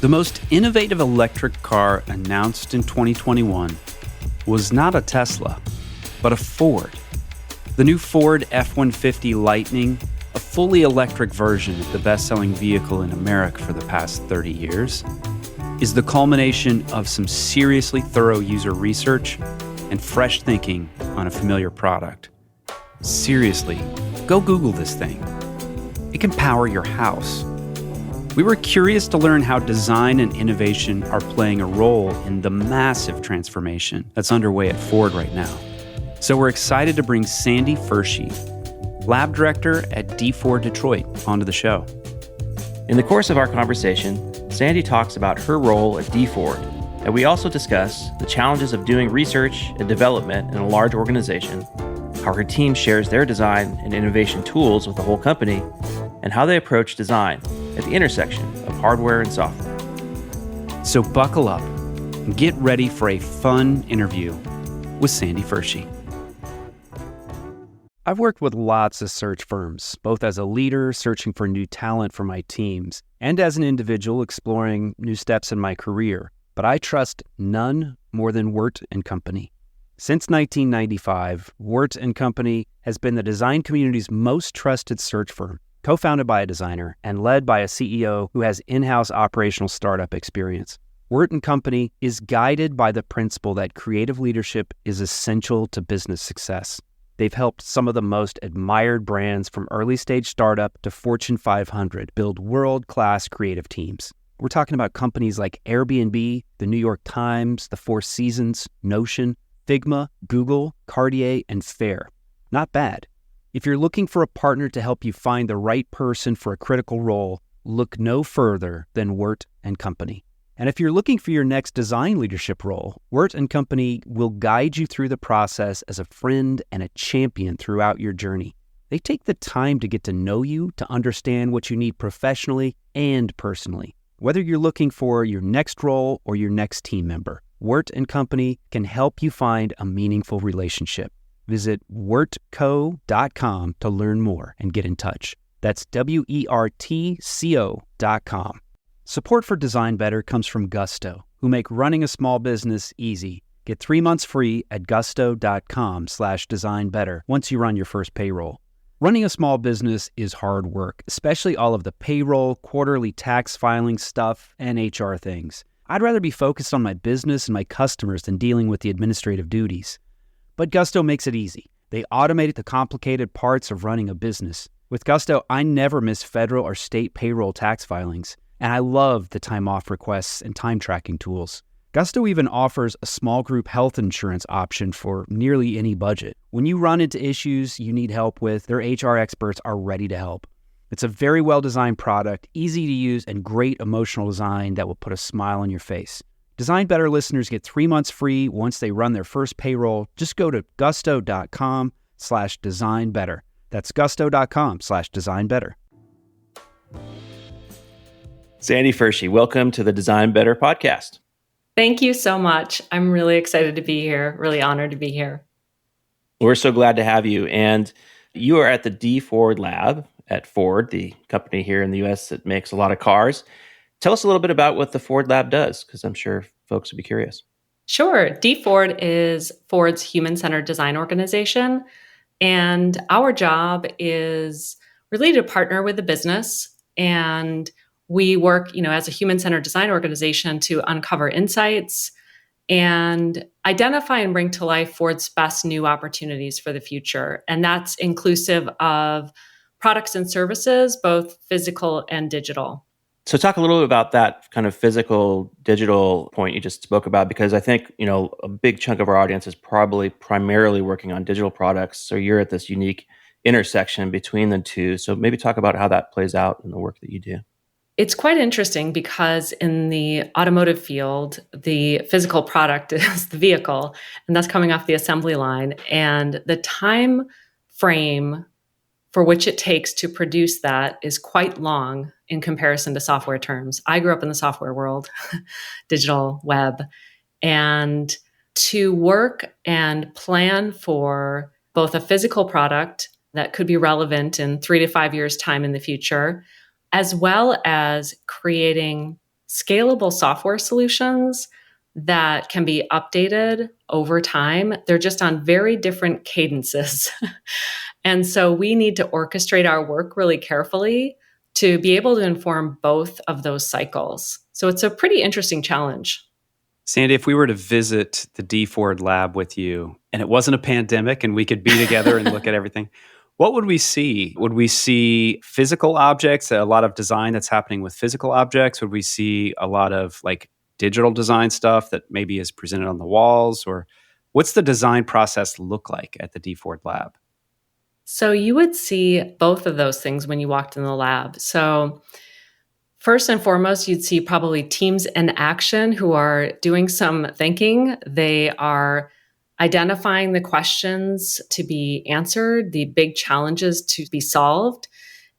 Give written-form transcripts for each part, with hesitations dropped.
The most innovative electric car announced in 2021 was not a Tesla, but a Ford. The new Ford F-150 Lightning, a fully electric version of the best-selling vehicle in America for the past 30 years, is the culmination of some seriously thorough user research and fresh thinking on a familiar product. Seriously, go Google this thing. It can power your house. We were curious to learn how design and innovation are playing a role in the massive transformation that's underway at Ford right now. So we're excited to bring Sandy Fershee, lab director at D4 Detroit, onto the show. In the course of our conversation, Sandy talks about her role at D4, and we also discuss the challenges of doing research and development in a large organization, how her team shares their design and innovation tools with the whole company, and how they approach design at the intersection of hardware and software. So buckle up and get ready for a fun interview with Sandy Fershee. I've worked with lots of search firms, both as a leader searching for new talent for my teams and as an individual exploring new steps in my career. But I trust none more than Wirt & Company. Since 1995, Wirt & Company has been the design community's most trusted search firm, co-founded by a designer and led by a CEO who has in-house operational startup experience. Wirt & Company is guided by the principle that creative leadership is essential to business success. They've helped some of the most admired brands from early-stage startup to Fortune 500 build world-class creative teams. We're talking about companies like Airbnb, the New York Times, the Four Seasons, Notion, Figma, Google, Cartier, and Fair. Not bad. If you're looking for a partner to help you find the right person for a critical role, look no further than Wirt & Company. And if you're looking for your next design leadership role, Wirt & Company will guide you through the process as a friend and a champion throughout your journey. They take the time to get to know you, to understand what you need professionally and personally. Whether you're looking for your next role or your next team member, Wirt & Company can help you find a meaningful relationship. Visit wirtco.com to learn more and get in touch. That's WERTCO.com. Support for Design Better comes from Gusto, who make running a small business easy. Get 3 months free at gusto.com/designbetter once you run your first payroll. Running a small business is hard work, especially all of the payroll, quarterly tax filing stuff, and HR things. I'd rather be focused on my business and my customers than dealing with the administrative duties. But Gusto makes it easy. They automate the complicated parts of running a business. With Gusto, I never miss federal or state payroll tax filings, and I love the time off requests and time tracking tools. Gusto even offers a small group health insurance option for nearly any budget. When you run into issues you need help with, their HR experts are ready to help. It's a very well-designed product, easy to use, and great emotional design that will put a smile on your face. Design Better listeners get 3 months free once they run their first payroll. Just go to gusto.com/designbetter. That's gusto.com/designbetter. Sandy Fershee, welcome to the Design Better podcast. Thank you so much. I'm really excited to be here, really honored to be here. We're so glad to have you. And you are at the D4 lab at Ford, the company here in the US that makes a lot of cars. Tell us a little bit about what the Ford lab does, because I'm sure folks would be curious. Sure. D4 is Ford's human-centered design organization. And our job is really to partner with the business. And we work, as a human-centered design organization to uncover insights and identify and bring to life Ford's best new opportunities for the future. And that's inclusive of products and services, both physical and digital. So talk a little bit about that kind of physical digital point you just spoke about, because I think, a big chunk of our audience is probably primarily working on digital products. So you're at this unique intersection between the two. So maybe talk about how that plays out in the work that you do. It's quite interesting because in the automotive field, the physical product is the vehicle, and that's coming off the assembly line. And the time frame for which it takes to produce that is quite long in comparison to software terms. I grew up in the software world, digital web, and to work and plan for both a physical product that could be relevant in 3 to 5 years' time in the future, as well as creating scalable software solutions that can be updated over time. They're just on very different cadences. And so we need to orchestrate our work really carefully to be able to inform both of those cycles. So it's a pretty interesting challenge. Sandy, if we were to visit the D Ford lab with you and it wasn't a pandemic and we could be together and look at everything, what would we see? Would we see physical objects, a lot of design that's happening with physical objects? Would we see a lot of like digital design stuff that maybe is presented on the walls? Or what's the design process look like at the D Ford lab? So you would see both of those things when you walked in the lab. So first and foremost, you'd see probably teams in action who are doing some thinking. They are identifying the questions to be answered, the big challenges to be solved,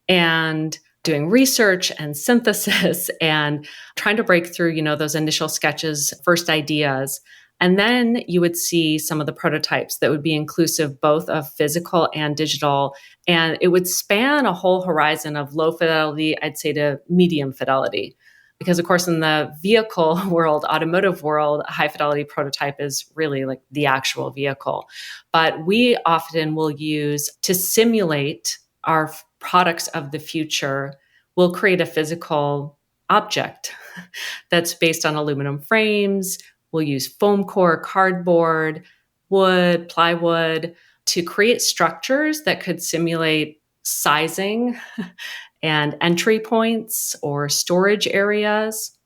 and doing research and synthesis and trying to break through, those initial sketches, first ideas. And then you would see some of the prototypes that would be inclusive both of physical and digital. And it would span a whole horizon of low fidelity, I'd say, to medium fidelity. Because, of course, in the vehicle world, automotive world, a high fidelity prototype is really like the actual vehicle. But we often will use to simulate our products of the future, we'll create a physical object that's based on aluminum frames. We'll use foam core, cardboard, wood, plywood to create structures that could simulate sizing and entry points or storage areas.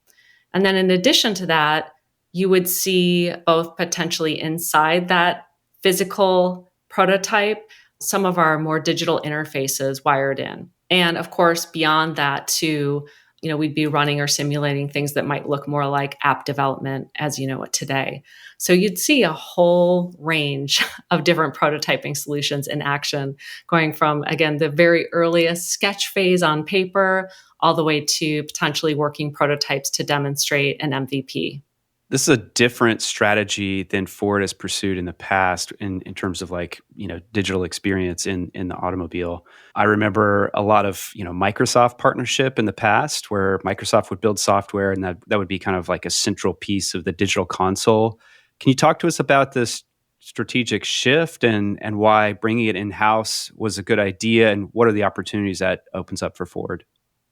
And then in addition to that, you would see both potentially inside that physical prototype, some of our more digital interfaces wired in. And of course, beyond that too, we'd be running or simulating things that might look more like app development as you know it today. So you'd see a whole range of different prototyping solutions in action, going from, again, the very earliest sketch phase on paper all the way to potentially working prototypes to demonstrate an MVP. This is a different strategy than Ford has pursued in the past in terms of digital experience in the automobile. I remember a lot of, Microsoft partnership in the past where Microsoft would build software and that would be kind of like a central piece of the digital console. Can you talk to us about this strategic shift and why bringing it in-house was a good idea and what are the opportunities that opens up for Ford?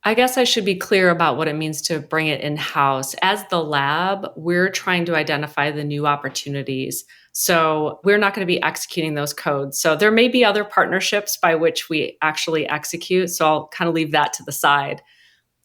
I guess I should be clear about what it means to bring it in-house. As the lab, we're trying to identify the new opportunities. So we're not going to be executing those codes. So there may be other partnerships by which we actually execute. So I'll kind of leave that to the side.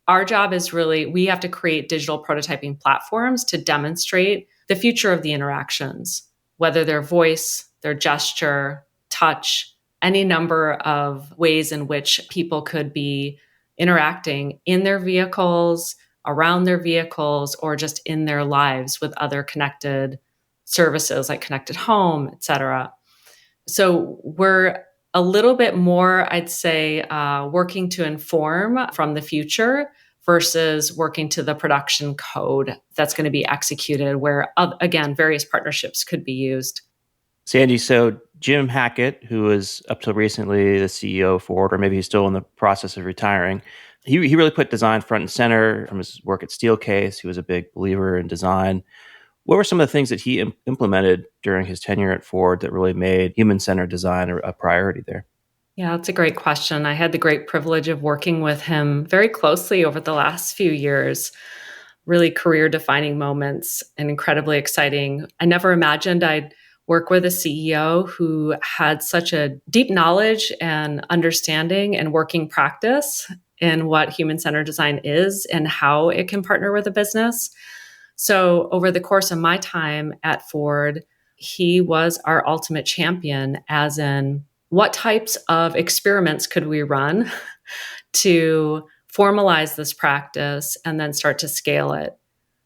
Our job is really, we have to create digital prototyping platforms to demonstrate the future of the interactions, whether they're voice, their gesture, touch, any number of ways in which people could be interacting in their vehicles, around their vehicles, or just in their lives with other connected services like connected home, et cetera. So we're a little bit more, I'd say, working to inform from the future versus working to the production code that's going to be executed where, again, various partnerships could be used. Sandy, so Jim Hackett, who was up till recently the CEO of Ford, or maybe he's still in the process of retiring, he really put design front and center from his work at Steelcase. He was a big believer in design. What were some of the things that he implemented during his tenure at Ford that really made human-centered design a priority there? Yeah, that's a great question. I had the great privilege of working with him very closely over the last few years. Really career-defining moments and incredibly exciting. I never imagined I'd work with a CEO who had such a deep knowledge and understanding and working practice in what human-centered design is and how it can partner with a business. So over the course of my time at Ford, he was our ultimate champion, as in what types of experiments could we run to formalize this practice and then start to scale it.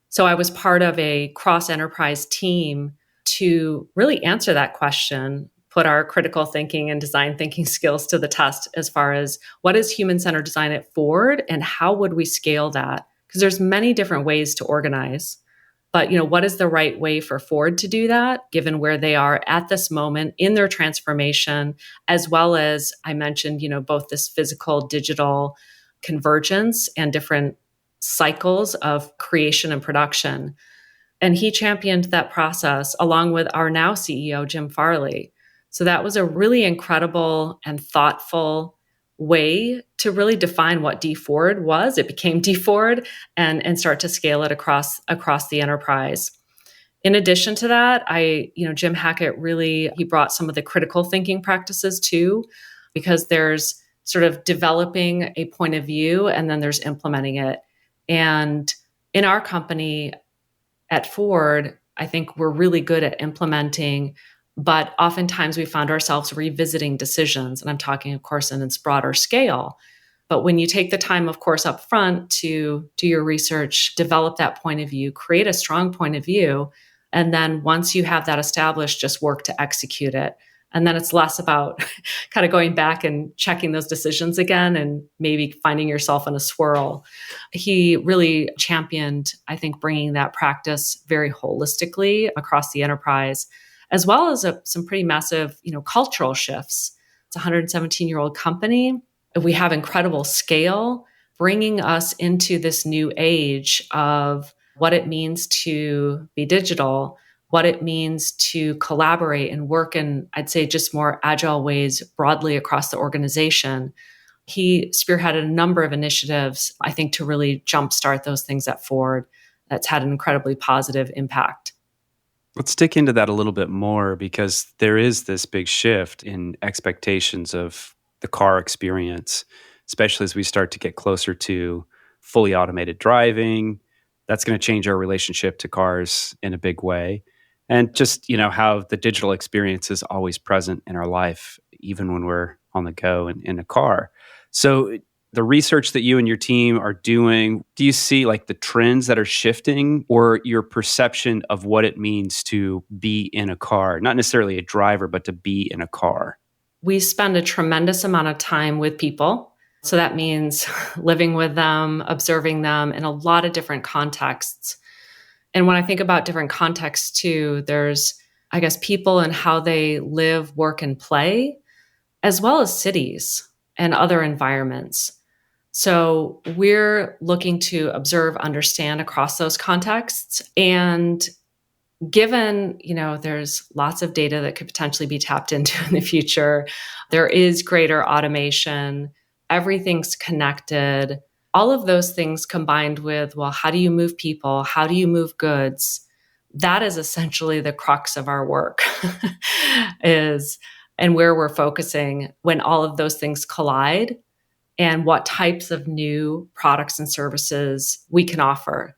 So I was part of a cross-enterprise team to really answer that question, put our critical thinking and design thinking skills to the test as far as what is human-centered design at Ford and how would we scale that? Because there's many different ways to organize. But what is the right way for Ford to do that, given where they are at this moment in their transformation, as well as I mentioned, both this physical, digital convergence and different cycles of creation and production. And he championed that process along with our now CEO, Jim Farley. So that was a really incredible and thoughtful way to really define what D Ford was. It became D Ford and start to scale it across the enterprise. In addition to that, Jim Hackett really, he brought some of the critical thinking practices too, because there's sort of developing a point of view and then there's implementing it. And in our company at Ford, I think we're really good at implementing, but oftentimes we found ourselves revisiting decisions. And I'm talking, of course, in its broader scale. But when you take the time, of course, up front to do your research, develop that point of view, create a strong point of view, and then once you have that established, just work to execute it. And then it's less about kind of going back and checking those decisions again and maybe finding yourself in a swirl. He really championed, I think, bringing that practice very holistically across the enterprise, as well as some pretty massive, cultural shifts. It's a 117-year-old company. We have incredible scale, bringing us into this new age of what it means to be digital, what it means to collaborate and work in, I'd say, just more agile ways broadly across the organization. He spearheaded a number of initiatives, I think, to really jumpstart those things at Ford. That's had an incredibly positive impact. Let's dig into that a little bit more, because there is this big shift in expectations of the car experience, especially as we start to get closer to fully automated driving. That's going to change our relationship to cars in a big way. And just, how the digital experience is always present in our life, even when we're on the go and in a car. So the research that you and your team are doing, do you see like the trends that are shifting, or your perception of what it means to be in a car? Not necessarily a driver, but to be in a car. We spend a tremendous amount of time with people. So that means living with them, observing them in a lot of different contexts. And when I think about different contexts too, there's, I guess, people and how they live, work, and play, as well as cities and other environments. So we're looking to observe, understand across those contexts. And given, there's lots of data that could potentially be tapped into in the future, there is greater automation, everything's connected. All of those things combined with, well, how do you move people? How do you move goods? That is essentially the crux of our work and where we're focusing when all of those things collide, and what types of new products and services we can offer.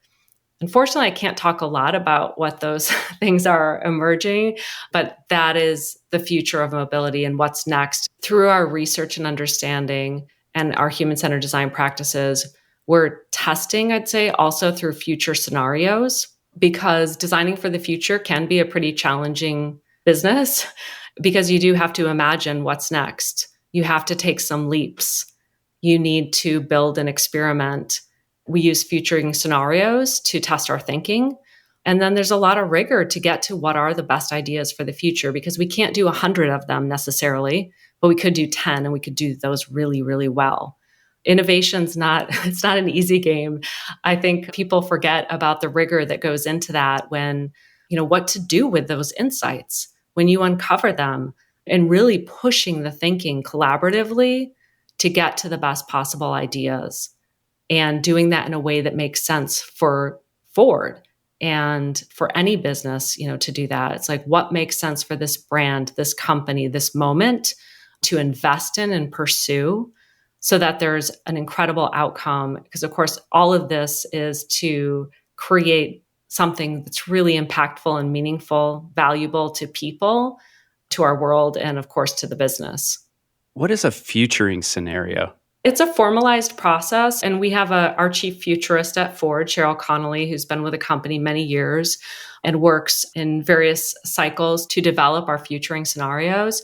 Unfortunately, I can't talk a lot about what those things are emerging, but that is the future of mobility and what's next. Through our research and understanding and our human-centered design practices, we're testing, I'd say, also through future scenarios, because designing for the future can be a pretty challenging business, because you do have to imagine what's next. You have to take some leaps. You need to build an experiment. We use futuring scenarios to test our thinking. And then there's a lot of rigor to get to what are the best ideas for the future, because we can't do 100 of them necessarily, but we could do 10 and we could do those really, really well. Innovation's it's not an easy game. I think people forget about the rigor that goes into that when, what to do with those insights, when you uncover them, and really pushing the thinking collaboratively to get to the best possible ideas, and doing that in a way that makes sense for Ford and for any business, to do that. It's like, what makes sense for this brand, this company, this moment to invest in and pursue, so that there's an incredible outcome. Because of course, all of this is to create something that's really impactful and meaningful, valuable to people, to our world, and of course to the business. What is a futuring scenario? It's a formalized process, and we have our chief futurist at Ford, Cheryl Connolly, who's been with the company many years and works in various cycles to develop our futuring scenarios.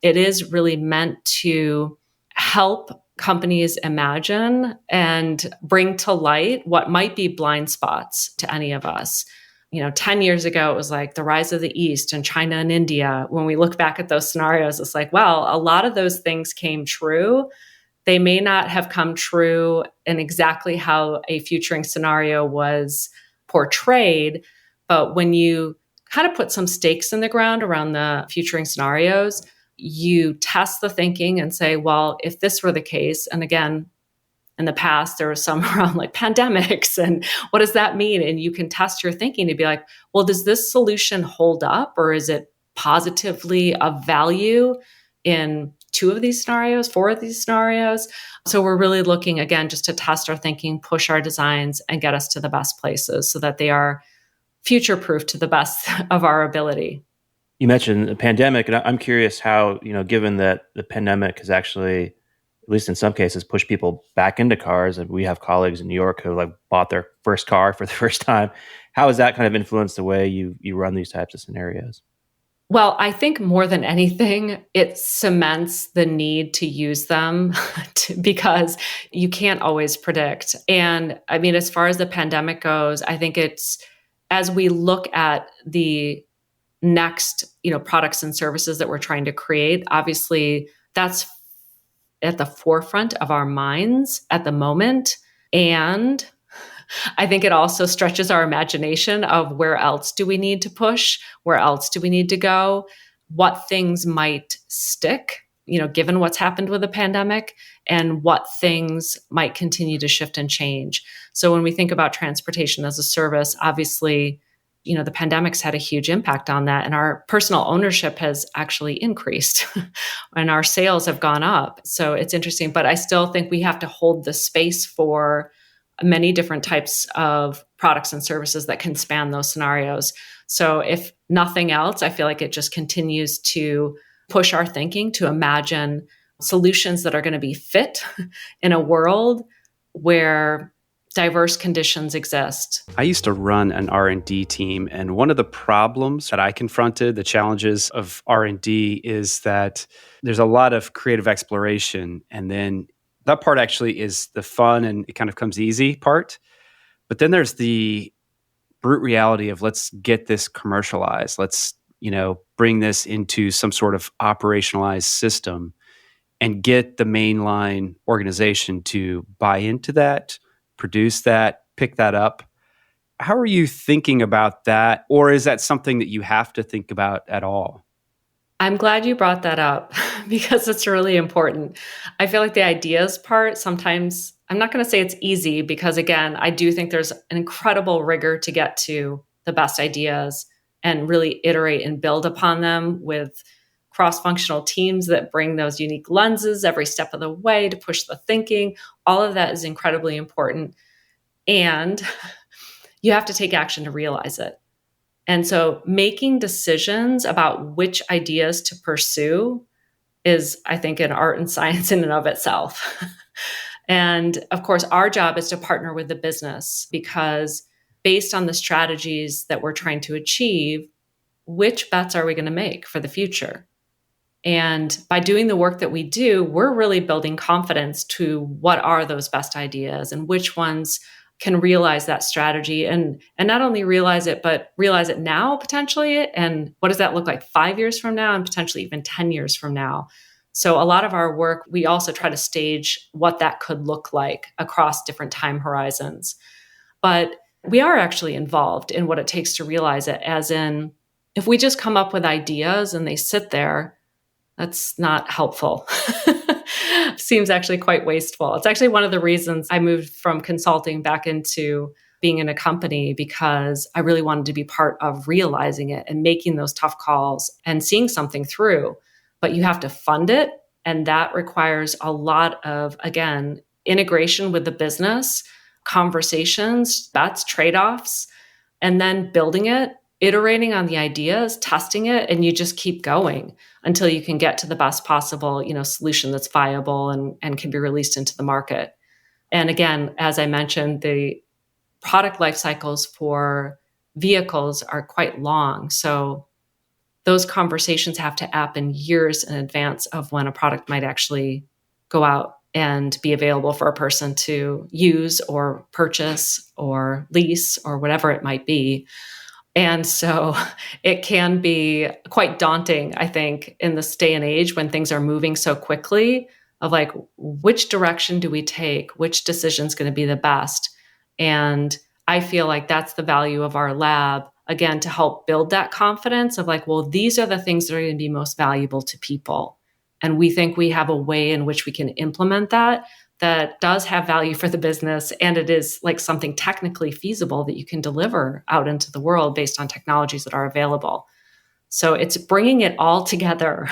It is really meant to help companies imagine and bring to light what might be blind spots to any of us. 10 years ago, it was like the rise of the East and China and India. When we look back at those scenarios, it's like, well, a lot of those things came true. They may not have come true in exactly how a futuring scenario was portrayed, but when you kind of put some stakes in the ground around the futuring scenarios, you test the thinking and say, well, if this were the case, and again, in the past, there was some around like pandemics and what does that mean? And you can test your thinking to be like, well, does this solution hold up or is it positively of value in 2 of these scenarios, 4 of these scenarios? So we're really looking again just to test our thinking, push our designs, and get us to the best places so that they are future proof to the best of our ability. You mentioned the pandemic, and I'm curious how, given that the pandemic has actually, at least in some cases, pushed people back into cars, and we have colleagues in New York who like bought their first car for the first time. How has that kind of influenced the way you run these types of scenarios? Well, I think more than anything, it cements the need to use them because you can't always predict. And I mean, as far as the pandemic goes, I think it's as we look at the next, products and services that we're trying to create, obviously that's at the forefront of our minds at the moment. And I think it also stretches our imagination of where else do we need to push? Where else do we need to go? What things might stick, given what's happened with the pandemic, and what things might continue to shift and change. So when we think about transportation as a service, obviously, the pandemic's had a huge impact on that. And our personal ownership has actually increased and our sales have gone up. So it's interesting, but I still think we have to hold the space for many different types of products and services that can span those scenarios. So if nothing else, I feel like it just continues to push our thinking to imagine solutions that are going to be fit in a world where diverse conditions exist. I used to run an R&D team, and one of the problems that I confronted, the challenges of R&D, is that there's a lot of creative exploration, and then that part actually is the fun and it kind of comes easy part. But then there's the brute reality of let's get this commercialized. Let's, bring this into some sort of operationalized system and get the mainline organization to buy into that, produce that, pick that up. How are you thinking about that? Or is that something that you have to think about at all? I'm glad you brought that up because it's really important. I feel like the ideas part, sometimes I'm not going to say it's easy because, again, I do think there's an incredible rigor to get to the best ideas and really iterate and build upon them with cross-functional teams that bring those unique lenses every step of the way to push the thinking. All of that is incredibly important. And you have to take action to realize it. And so making decisions about which ideas to pursue is, I think, an art and science in and of itself. And of course, our job is to partner with the business because based on the strategies that we're trying to achieve, which bets are we going to make for the future? And by doing the work that we do, we're really building confidence to what are those best ideas and which ones can realize that strategy and not only realize it, but realize it now potentially. And what does that look like 5 years from now and potentially even 10 years from now? So a lot of our work, we also try to stage what that could look like across different time horizons. But we are actually involved in what it takes to realize it, as in, if we just come up with ideas and they sit there, that's not helpful. Seems actually quite wasteful. It's actually one of the reasons I moved from consulting back into being in a company, because I really wanted to be part of realizing it and making those tough calls and seeing something through. But you have to fund it. And that requires a lot of, again, integration with the business, conversations, bets, trade-offs, and then building it, iterating on the ideas, testing it, and you just keep going until you can get to the best possible, solution that's viable and can be released into the market. And again, as I mentioned, the product life cycles for vehicles are quite long. So those conversations have to happen years in advance of when a product might actually go out and be available for a person to use or purchase or lease or whatever it might be. And so it can be quite daunting, I think, in this day and age when things are moving so quickly, of like, which direction do we take? Which decision is going to be the best? And I feel like that's the value of our lab, again, to help build that confidence of like, well, these are the things that are going to be most valuable to people. And we think we have a way in which we can implement that does have value for the business. And it is like something technically feasible that you can deliver out into the world based on technologies that are available. So it's bringing it all together.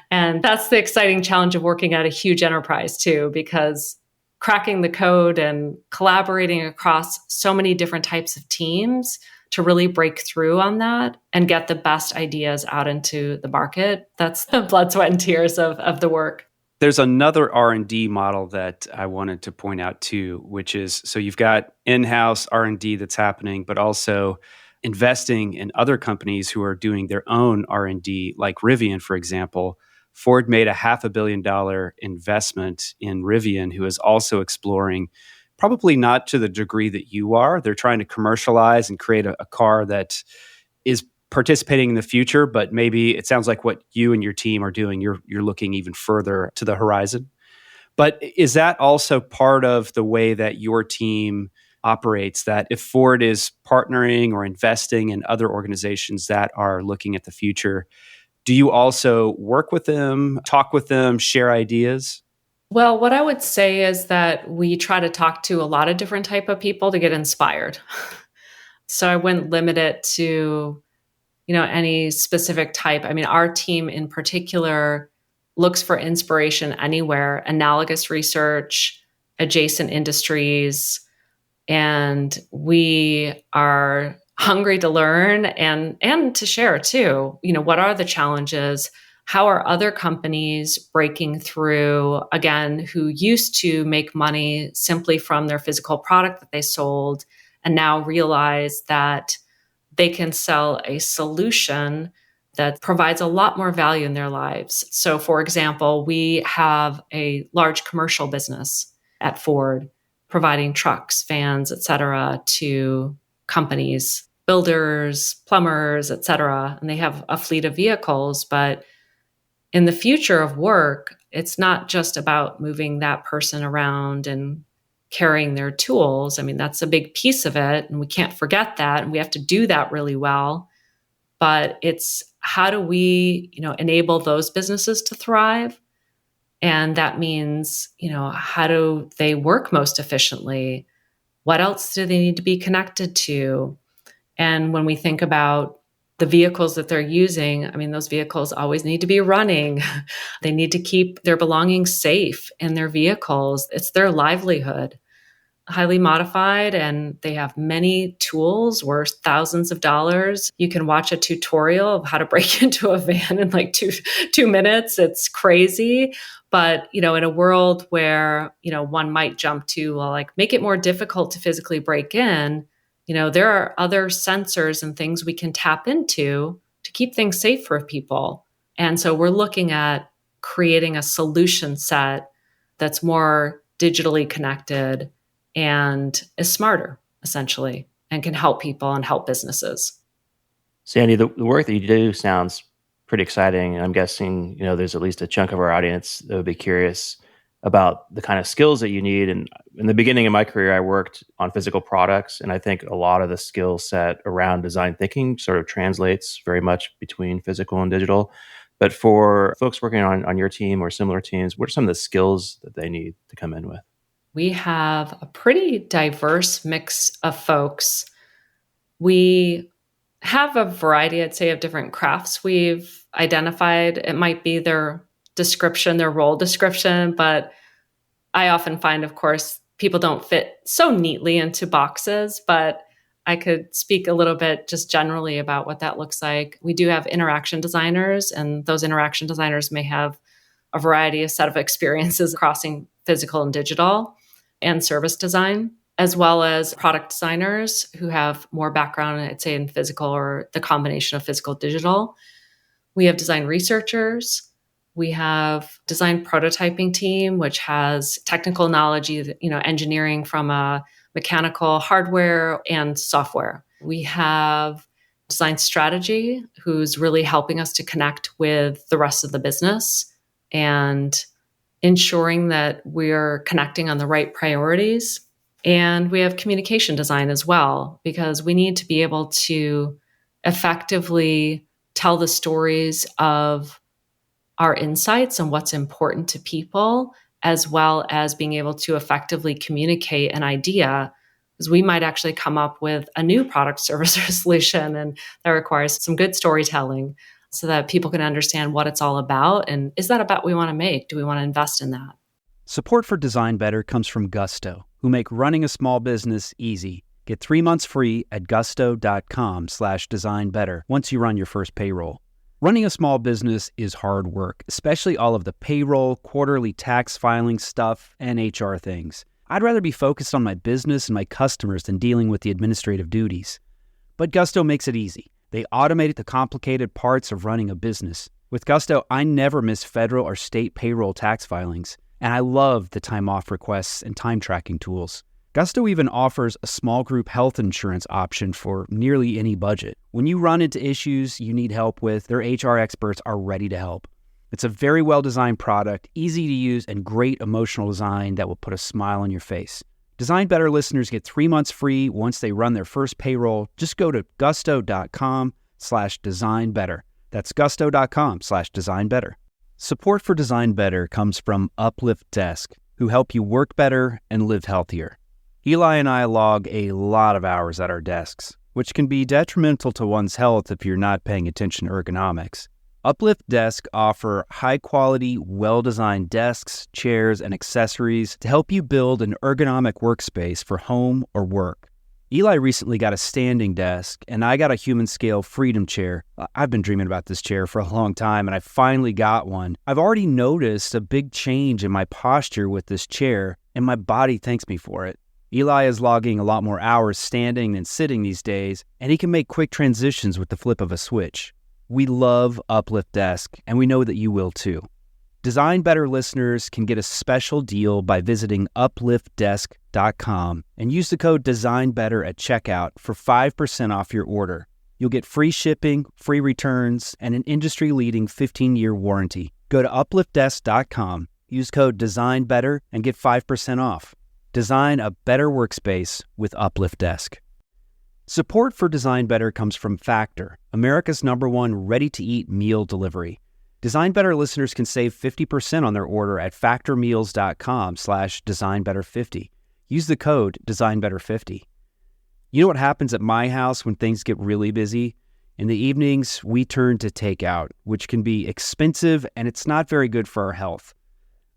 And that's the exciting challenge of working at a huge enterprise too, because cracking the code and collaborating across so many different types of teams to really break through on that and get the best ideas out into the market. That's the blood, sweat, and tears of the work. There's another R&D model that I wanted to point out too, which is, so you've got in-house R&D that's happening, but also investing in other companies who are doing their own R&D, like Rivian, for example. Ford made a $500 million investment in Rivian, who is also exploring, probably not to the degree that you are. They're trying to commercialize and create a car that is participating in the future, but maybe it sounds like what you and your team are doing, you're looking even further to the horizon. But is that also part of the way that your team operates, that if Ford is partnering or investing in other organizations that are looking at the future, do you also work with them, talk with them, share ideas? Well, what I would say is that we try to talk to a lot of different type of people to get inspired. So I wouldn't limit it to any specific type. I mean, our team in particular looks for inspiration anywhere, analogous research, adjacent industries, and we are hungry to learn and to share too. What are the challenges? How are other companies breaking through, again, who used to make money simply from their physical product that they sold and now realize that they can sell a solution that provides a lot more value in their lives. So, for example, we have a large commercial business at Ford providing trucks, vans, et cetera, to companies, builders, plumbers, et cetera. And they have a fleet of vehicles. But in the future of work, it's not just about moving that person around and carrying their tools. I mean, that's a big piece of it, and we can't forget that, and we have to do that really well. But it's how do we, enable those businesses to thrive? And that means, how do they work most efficiently? What else do they need to be connected to? And when we think about the vehicles that they're using, I mean, those vehicles always need to be running. They need to keep their belongings safe in their vehicles. It's their livelihood. Highly modified, and they have many tools worth thousands of dollars. You can watch a tutorial of how to break into a van in like two minutes. It's crazy. But, in a world where, one might jump to, well, like make it more difficult to physically break in, there are other sensors and things we can tap into to keep things safe for people. And so we're looking at creating a solution set that's more digitally connected and is smarter, essentially, and can help people and help businesses. Sandy, the work that you do sounds pretty exciting. And I'm guessing, there's at least a chunk of our audience that would be curious about the kind of skills that you need. And in the beginning of my career, I worked on physical products. And I think a lot of the skill set around design thinking sort of translates very much between physical and digital. But for folks working on your team or similar teams, what are some of the skills that they need to come in with? We have a pretty diverse mix of folks. We have a variety, I'd say, of different crafts we've identified. It might be their description, their role description, but I often find, of course, people don't fit so neatly into boxes, but I could speak a little bit just generally about what that looks like. We do have interaction designers, and those interaction designers may have a variety of set of experiences crossing physical and digital and service design, as well as product designers who have more background, I'd say, in physical or the combination of physical digital. We have design researchers. We have design prototyping team, which has technical knowledge, engineering from a mechanical hardware and software. We have design strategy, who's really helping us to connect with the rest of the business and ensuring that we're connecting on the right priorities. And we have communication design as well, because we need to be able to effectively tell the stories of our insights and what's important to people, as well as being able to effectively communicate an idea, because we might actually come up with a new product, service, or solution, and that requires some good storytelling so that people can understand what it's all about. And is that a bet we want to make? Do we want to invest in that? Support for Design Better comes from Gusto, who make running a small business easy. Get 3 months free at gusto.com/designbetter once you run your first payroll. Running a small business is hard work, especially all of the payroll, quarterly tax filing stuff, and HR things. I'd rather be focused on my business and my customers than dealing with the administrative duties. But Gusto makes it easy. They automated the complicated parts of running a business. With Gusto, I never miss federal or state payroll tax filings, and I love the time off requests and time tracking tools. Gusto even offers a small group health insurance option for nearly any budget. When you run into issues you need help with, their HR experts are ready to help. It's a very well-designed product, easy to use, and great emotional design that will put a smile on your face. Design Better listeners get 3 months free once they run their first payroll. Just go to gusto.com/designbetter. That's gusto.com/designbetter. Support for Design Better comes from Uplift Desk, who help you work better and live healthier. Eli and I log a lot of hours at our desks, which can be detrimental to one's health if you're not paying attention to ergonomics. Uplift Desk offer high-quality, well-designed desks, chairs, and accessories to help you build an ergonomic workspace for home or work. Eli recently got a standing desk, and I got a human scale Freedom chair. I've been dreaming about this chair for a long time, and I finally got one. I've already noticed a big change in my posture with this chair, and my body thanks me for it. Eli is logging a lot more hours standing than sitting these days, and he can make quick transitions with the flip of a switch. We love Uplift Desk, and we know that you will too. Design Better listeners can get a special deal by visiting upliftdesk.com and use the code DesignBetter at checkout for 5% off your order. You'll get free shipping, free returns, and an industry-leading 15-year warranty. Go to upliftdesk.com, use code DesignBetter, and get 5% off. Design a better workspace with Uplift Desk. Support for Design Better comes from Factor, America's #1 ready-to-eat meal delivery. Design Better listeners can save 50% on their order at factormeals.com/designbetter50. Use the code DesignBetter50. You know what happens at my house when things get really busy? In the evenings, we turn to takeout, which can be expensive and it's not very good for our health.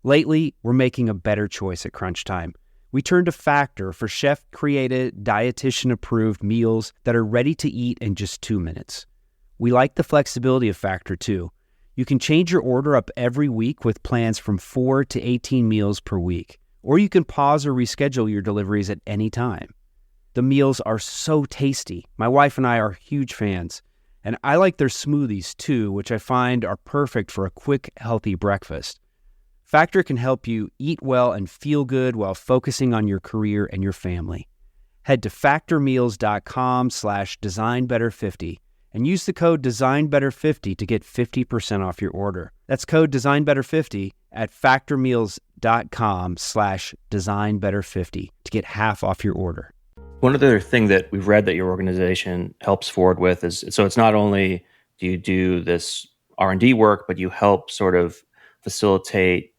Lately, we're making a better choice at crunch time. We turn to Factor for chef-created, dietitian-approved meals that are ready to eat in just 2 minutes. We like the flexibility of Factor too. You can change your order up every week with plans from 4 to 18 meals per week, or you can pause or reschedule your deliveries at any time. The meals are so tasty. My wife and I are huge fans, and I like their smoothies too, which I find are perfect for a quick, healthy breakfast. Factor can help you eat well and feel good while focusing on your career and your family. Head to factormeals.com/designbetter50 and use the code DesignBetter50 to get 50% off your order. That's code DesignBetter50 at factormeals.com/designbetter50 to get half off your order. One other thing that we've read that your organization helps forward with is, so it's not only do you do this R&D work, but you help sort of facilitate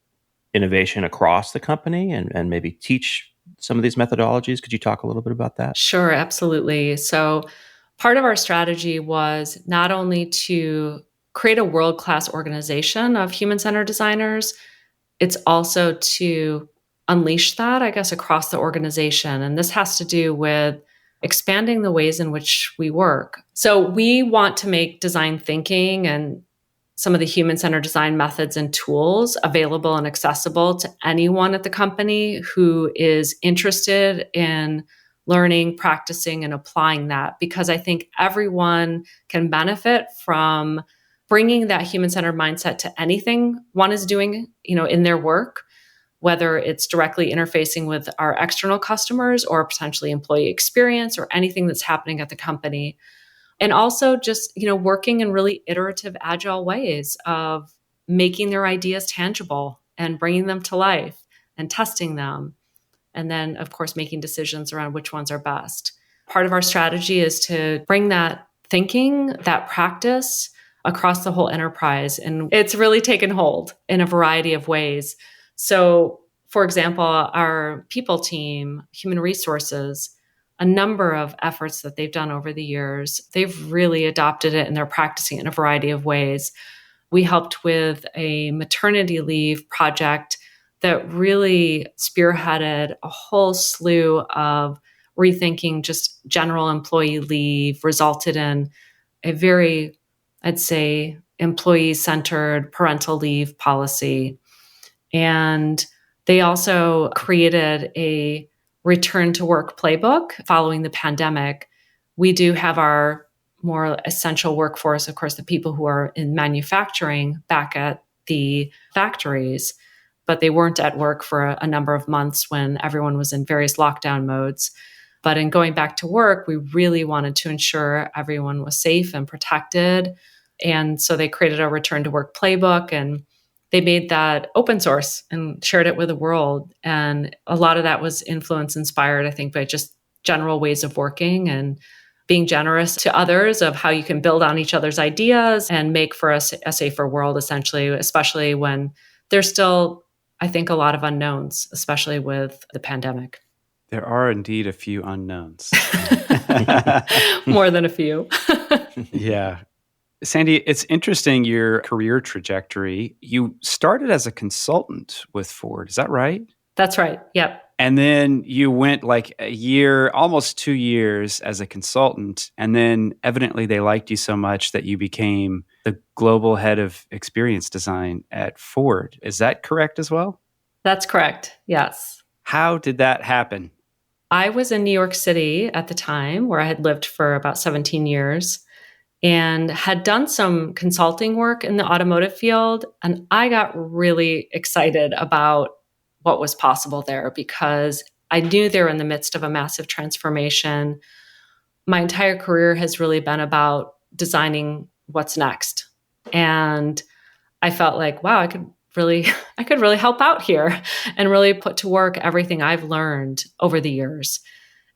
innovation across the company and maybe teach some of these methodologies. Could you talk a little bit about that? Sure, absolutely. So part of our strategy was not only to create a world-class organization of human-centered designers, it's also to unleash that, I guess, across the organization. And this has to do with expanding the ways in which we work. So we want to make design thinking and some of the human-centered design methods and tools available and accessible to anyone at the company who is interested in learning, practicing, and applying that, because I think everyone can benefit from bringing that human-centered mindset to anything one is doing, in their work, whether it's directly interfacing with our external customers or potentially employee experience or anything that's happening at the company. And also just, working in really iterative, agile ways of making their ideas tangible and bringing them to life and testing them. And then, of course, making decisions around which ones are best. Part of our strategy is to bring that thinking, that practice across the whole enterprise. And it's really taken hold in a variety of ways. So, for example, our people team, human resources, a number of efforts that they've done over the years, they've really adopted it and they're practicing it in a variety of ways. We helped with a maternity leave project that really spearheaded a whole slew of rethinking just general employee leave, resulted in a very, I'd say, employee-centered parental leave policy. And they also created a return to work playbook following the pandemic. We do have our more essential workforce, of course, the people who are in manufacturing back at the factories, but they weren't at work for a number of months when everyone was in various lockdown modes. But in going back to work, we really wanted to ensure everyone was safe and protected. And so they created a return to work playbook, and they made that open source and shared it with the world. And a lot of that was inspired, I think, by just general ways of working and being generous to others of how you can build on each other's ideas and make for us a safer world, essentially, especially when there's still, I think, a lot of unknowns, especially with the pandemic. There are indeed a few unknowns. More than a few. Yeah. Sandy, it's interesting, your career trajectory. You started as a consultant with Ford. Is that right? That's right. Yep. And then you went like a year, almost 2 years as a consultant. And then evidently they liked you so much that you became the global head of experience design at Ford. Is that correct as well? That's correct. Yes. How did that happen? I was in New York City at the time, where I had lived for about 17 years and had done some consulting work in the automotive field. And I got really excited about what was possible there because I knew they were in the midst of a massive transformation. My entire career has really been about designing what's next. And I felt like, wow, I could really help out here and really put to work everything I've learned over the years,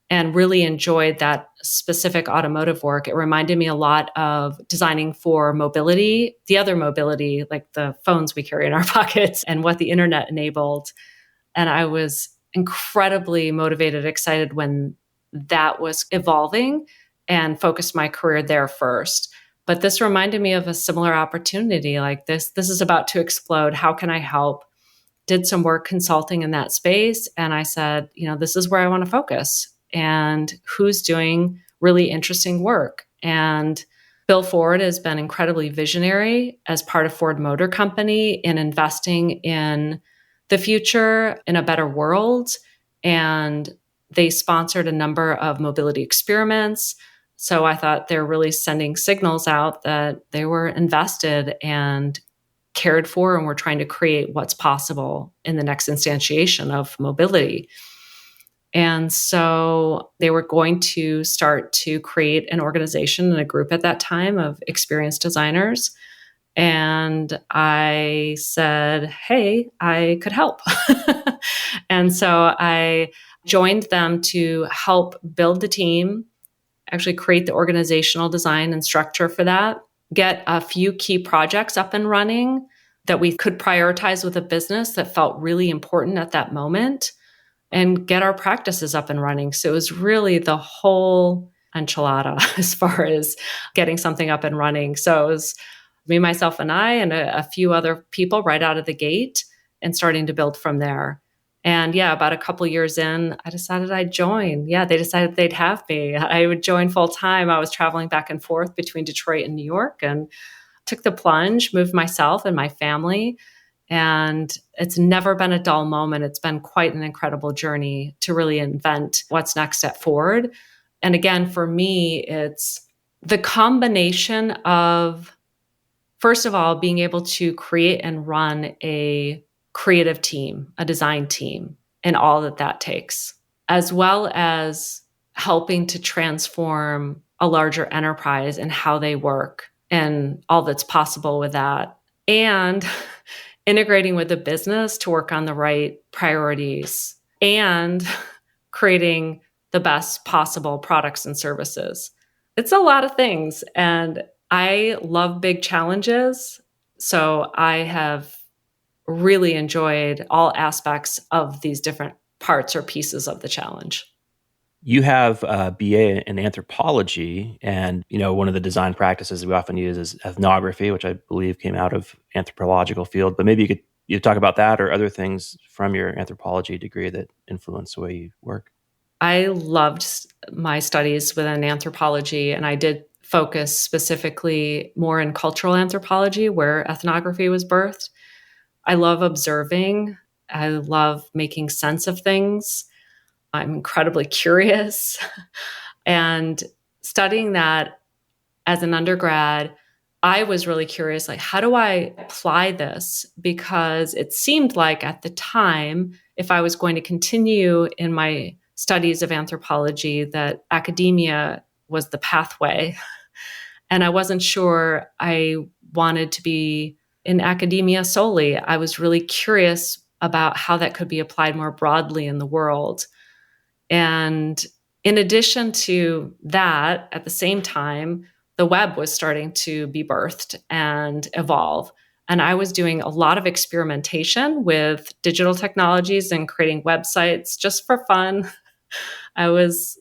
and really enjoyed that specific automotive work. It reminded me a lot of designing for mobility, the other mobility, like the phones we carry in our pockets and what the internet enabled. And I was incredibly motivated, excited when that was evolving, and focused my career there first. But this reminded me of a similar opportunity like this. This is about to explode. How can I help? Did some work consulting in that space. And I said, this is where I want to focus and who's doing really interesting work. And Bill Ford has been incredibly visionary as part of Ford Motor Company in investing in the future, in a better world. And they sponsored a number of mobility experiments. So I thought they're really sending signals out that they were invested and cared for, and we're trying to create what's possible in the next instantiation of mobility. And so they were going to start to create an organization and a group at that time of experienced designers. And I said, hey, I could help. And so I joined them to help build the team, actually create the organizational design and structure for that, get a few key projects up and running that we could prioritize with a business that felt really important at that moment, and get our practices up and running. So it was really the whole enchilada as far as getting something up and running. So it was me, myself, and I, and a few other people right out of the gate, and starting to build from there. And yeah, about a couple years in, I decided I'd join. Yeah, they decided they'd have me. I would join full time. I was traveling back and forth between Detroit and New York, and took the plunge, moved myself and my family. And it's never been a dull moment. It's been quite an incredible journey to really invent what's next at Ford. And again, for me, it's the combination of, first of all, being able to create and run a creative team, a design team, and all that takes, as well as helping to transform a larger enterprise and how they work and all that's possible with that. And integrating with the business to work on the right priorities, and creating the best possible products and services. It's a lot of things, and I love big challenges. So I have really enjoyed all aspects of these different parts or pieces of the challenge. You have a BA in anthropology, and one of the design practices we often use is ethnography, which I believe came out of anthropological field. But maybe you talk about that or other things from your anthropology degree that influence the way you work. I loved my studies within anthropology, and I did focus specifically more in cultural anthropology, where ethnography was birthed. I love observing. I love making sense of things. I'm incredibly curious. And studying that as an undergrad, I was really curious, like, how do I apply this? Because it seemed like at the time, if I was going to continue in my studies of anthropology, that academia was the pathway. And I wasn't sure I wanted to be in academia solely. I was really curious about how that could be applied more broadly in the world. And in addition to that, at the same time, the web was starting to be birthed and evolve. And I was doing a lot of experimentation with digital technologies and creating websites just for fun. I was,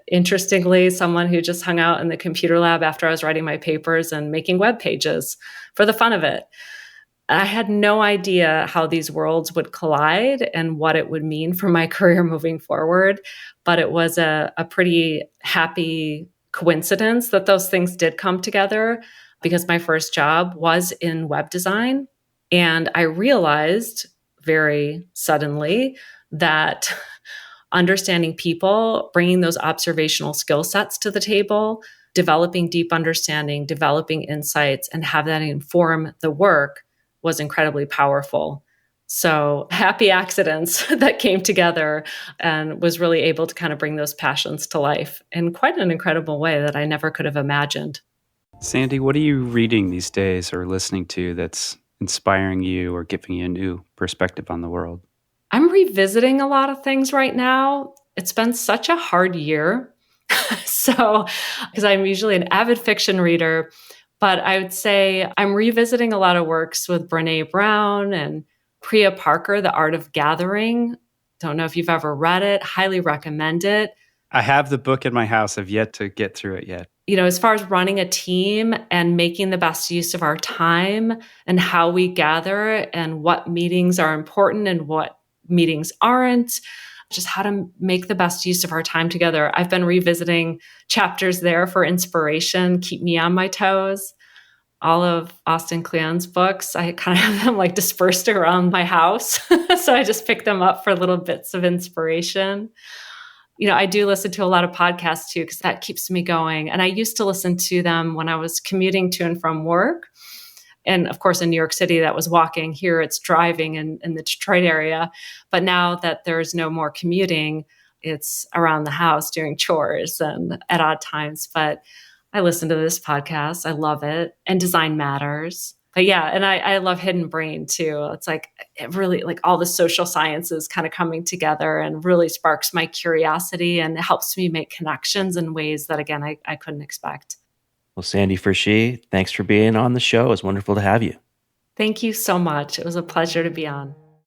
interestingly, someone who just hung out in the computer lab after I was writing my papers and making web pages for the fun of it. I had no idea how these worlds would collide and what it would mean for my career moving forward. But it was a pretty happy coincidence that those things did come together, because my first job was in web design. And I realized very suddenly that understanding people, bringing those observational skill sets to the table, developing deep understanding, developing insights, and have that inform the work was incredibly powerful. So happy accidents that came together, and was really able to kind of bring those passions to life in quite an incredible way that I never could have imagined. Sandy, what are you reading these days or listening to that's inspiring you or giving you a new perspective on the world? I'm revisiting a lot of things right now. It's been such a hard year. So, because I'm usually an avid fiction reader, but I would say I'm revisiting a lot of works with Brené Brown and Priya Parker, The Art of Gathering. Don't know if you've ever read it, highly recommend it. I have the book in my house. I've yet to get through it yet. As far as running a team and making the best use of our time and how we gather and what meetings are important and what meetings aren't, just how to make the best use of our time together. I've been revisiting chapters there for inspiration, keep me on my toes. All of Austin Kleon's books, I kind of have them like dispersed around my house. So I just pick them up for little bits of inspiration. I do listen to a lot of podcasts too, because that keeps me going. And I used to listen to them when I was commuting to and from work. And of course, in New York City, that was walking. Here, it's driving in the Detroit area. But now that there's no more commuting, it's around the house doing chores and at odd times. But I listen to this podcast. I love it. And Design Matters. But yeah, and I love Hidden Brain too. It's like, it really, like, all the social sciences kind of coming together and really sparks my curiosity and helps me make connections in ways that, again, I couldn't expect. Well, Sandy Fershee, thanks for being on the show. It was wonderful to have you. Thank you so much. It was a pleasure to be on.